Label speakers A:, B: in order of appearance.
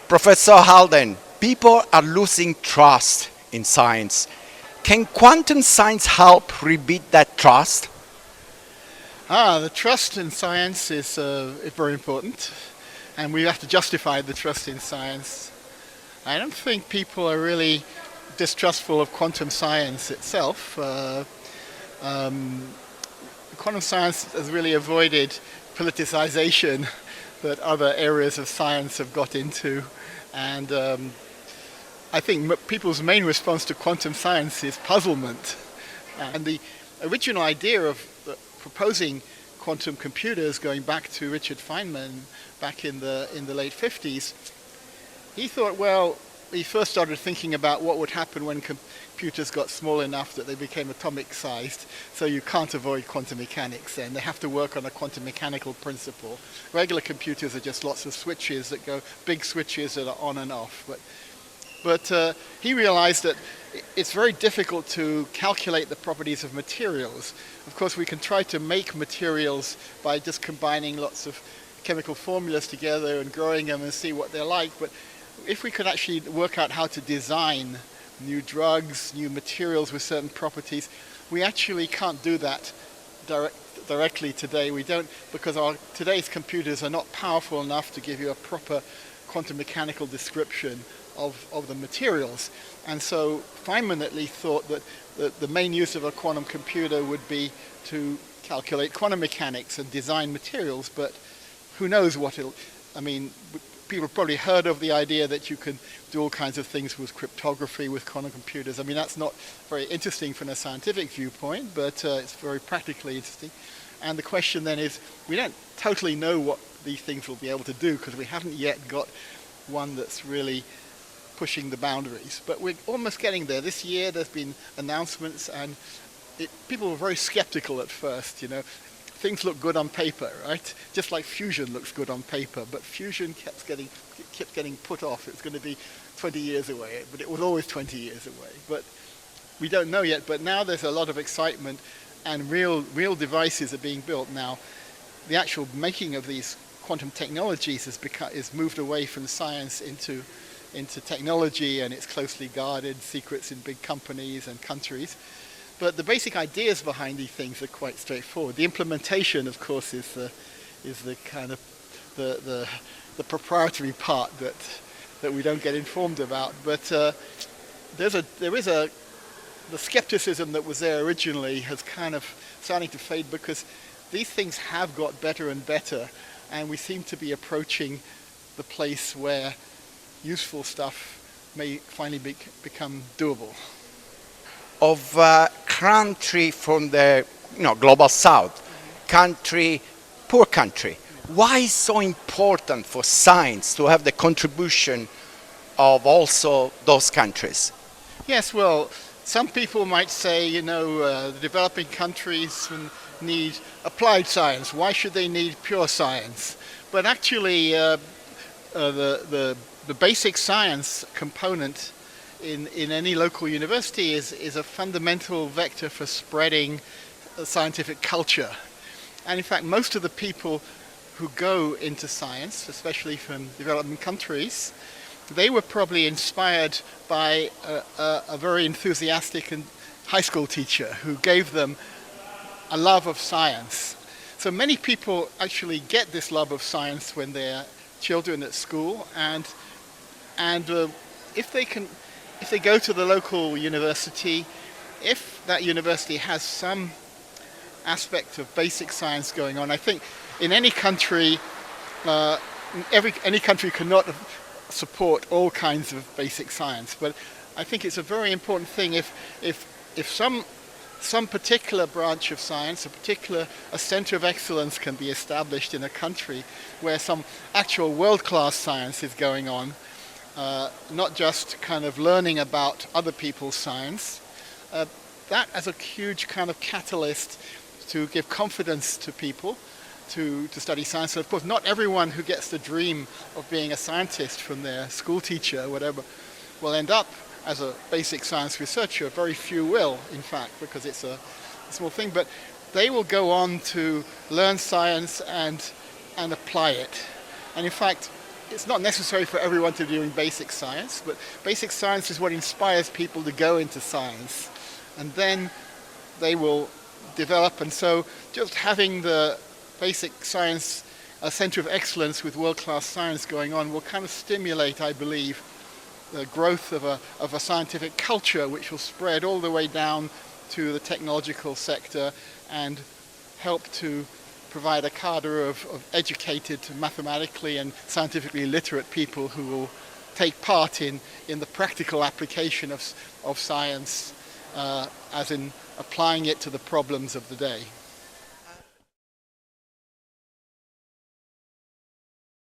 A: Professor Haldane, people are losing trust in science. Can quantum science help rebuild that trust?
B: The trust in science is very important, and we have to justify the trust in science. I don't think people are really distrustful of quantum science itself. Quantum science has really avoided politicization that other areas of science have got into, and I think people's main response to quantum science is puzzlement. And the original idea of proposing quantum computers, going back to Richard Feynman back in the late 50s, he thought, well, he first started thinking about what would happen when computers got small enough that they became atomic sized. So you can't avoid quantum mechanics then. They have to work on a quantum mechanical principle. Regular computers are just lots of switches that go, big switches that are on and off. But he realized that it's very difficult to calculate the properties of materials. Of course, we can try to make materials by just combining lots of chemical formulas together and growing them and see what they're like. But if we could actually work out how to design new drugs, new materials with certain properties, we actually can't do that directly today. We don't, because today's computers are not powerful enough to give you a proper quantum mechanical description of the materials. And so Feynman at least thought that the main use of a quantum computer would be to calculate quantum mechanics and design materials, but who knows what people have probably heard of the idea that you can do all kinds of things with cryptography with quantum computers. I mean, that's not very interesting from a scientific viewpoint, but it's very practically interesting. And the question then is, we don't totally know what these things will be able to do because we haven't yet got one that's really pushing the boundaries. But we're almost getting there. This year there's been announcements, and people were very skeptical at first, you know. Things look good on paper, right? Just like fusion looks good on paper, but fusion kept getting put off. It's going to be 20 years away, but it was always 20 years away. But we don't know yet. But now there's a lot of excitement, and real devices are being built now. The actual making of these quantum technologies is moved away from science into technology, and it's closely guarded, secrets in big companies and countries. But the basic ideas behind these things are quite straightforward. The implementation, of course, is the kind of the proprietary part that we don't get informed about. But the skepticism that was there originally has kind of starting to fade, because these things have got better and better, and we seem to be approaching the place where useful stuff may finally become doable.
A: Of country from the global south, poor country, why is so important for science to have the contribution of also those countries?
B: Yes, well, some people might say, the developing countries need applied science. Why should they need pure science? But actually, the basic science component in any local university is a fundamental vector for spreading scientific culture. And in fact, most of the people who go into science, especially from developing countries, they were probably inspired by a very enthusiastic high school teacher who gave them a love of science. So many people actually get this love of science when they're children at school, and if they go to the local university, if that university has some aspect of basic science going on, I think in any country, any country cannot support all kinds of basic science. But I think it's a very important thing if some particular branch of science, a center of excellence can be established in a country where some actual world-class science is going on, not just kind of learning about other people's science, that as a huge kind of catalyst to give confidence to people to study science. And of course, not everyone who gets the dream of being a scientist from their school teacher or whatever will end up as a basic science researcher. Very few will, in fact, because it's a small thing. But they will go on to learn science and apply it. And in fact, it's not necessary for everyone to be doing basic science, but basic science is what inspires people to go into science, and then they will develop. And so just having the basic science center of excellence with world-class science going on will kind of stimulate, I believe, the growth of a scientific culture which will spread all the way down to the technological sector and help to provide a cadre of educated, mathematically and scientifically literate people who will take part in the practical application of science, as in applying it to the problems of the day.